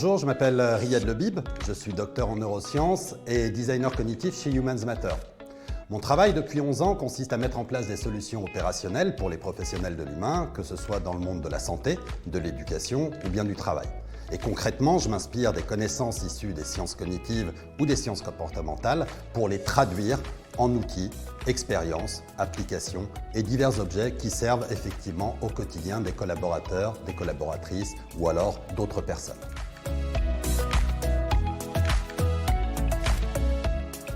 Bonjour, je m'appelle Riyad Lebib, je suis docteur en neurosciences et designer cognitif chez Humans Matter. Mon travail depuis 11 ans consiste à mettre en place des solutions opérationnelles pour les professionnels de l'humain, que ce soit dans le monde de la santé, de l'éducation ou bien du travail. Et concrètement, je m'inspire des connaissances issues des sciences cognitives ou des sciences comportementales pour les traduire en outils, expériences, applications et divers objets qui servent effectivement au quotidien des collaborateurs, des collaboratrices ou alors d'autres personnes.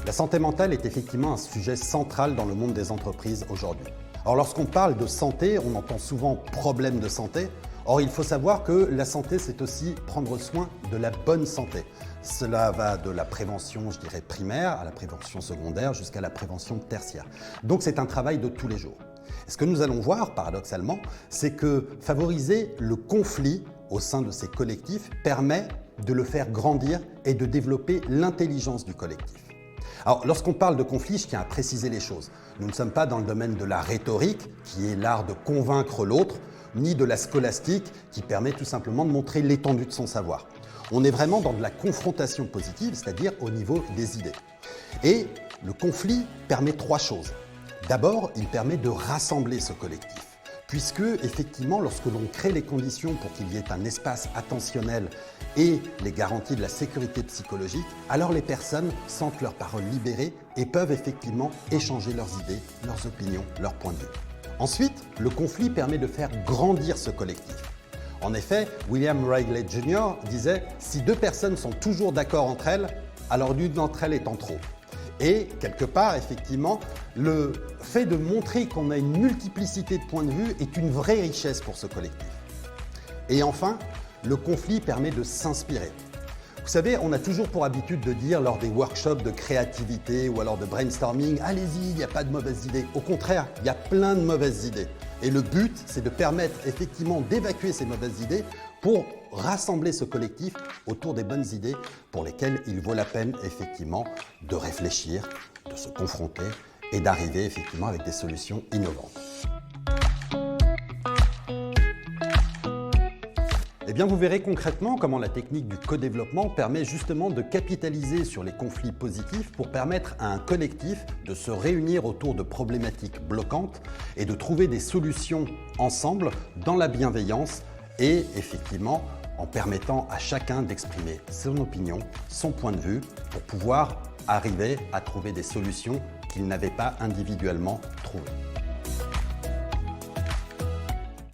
La santé mentale est effectivement un sujet central dans le monde des entreprises aujourd'hui. Alors lorsqu'on parle de santé, on entend souvent problème de santé. Or, il faut savoir que la santé, c'est aussi prendre soin de la bonne santé. Cela va de la prévention, je dirais, primaire, à la prévention secondaire, jusqu'à la prévention tertiaire. Donc, c'est un travail de tous les jours. Et ce que nous allons voir, paradoxalement, c'est que favoriser le conflit au sein de ces collectifs permet de le faire grandir et de développer l'intelligence du collectif. Alors, lorsqu'on parle de conflit, je tiens à préciser les choses. Nous ne sommes pas dans le domaine de la rhétorique, qui est l'art de convaincre l'autre, ni de la scolastique, qui permet tout simplement de montrer l'étendue de son savoir. On est vraiment dans de la confrontation positive, c'est-à-dire au niveau des idées. Et le conflit permet trois choses. D'abord, il permet de rassembler ce collectif, puisque effectivement, lorsque l'on crée les conditions pour qu'il y ait un espace attentionnel et les garanties de la sécurité psychologique, alors les personnes sentent leurs paroles libérées et peuvent effectivement échanger leurs idées, leurs opinions, leurs points de vue. Ensuite, le conflit permet de faire grandir ce collectif. En effet, William Wrigley Jr. disait « Si deux personnes sont toujours d'accord entre elles, alors l'une d'entre elles est en trop ». Et quelque part, effectivement, le fait de montrer qu'on a une multiplicité de points de vue est une vraie richesse pour ce collectif. Et enfin, le conflit permet de s'inspirer. Vous savez, on a toujours pour habitude de dire lors des workshops de créativité ou alors de brainstorming « Allez-y, il n'y a pas de mauvaises idées ». Au contraire, il y a plein de mauvaises idées. Et le but, c'est de permettre effectivement d'évacuer ces mauvaises idées pour rassembler ce collectif autour des bonnes idées pour lesquelles il vaut la peine effectivement de réfléchir, de se confronter et d'arriver effectivement avec des solutions innovantes. Eh bien, vous verrez concrètement comment la technique du co-développement permet justement de capitaliser sur les conflits positifs pour permettre à un collectif de se réunir autour de problématiques bloquantes et de trouver des solutions ensemble dans la bienveillance et effectivement en permettant à chacun d'exprimer son opinion, son point de vue pour pouvoir arriver à trouver des solutions qu'il n'avait pas individuellement trouvées.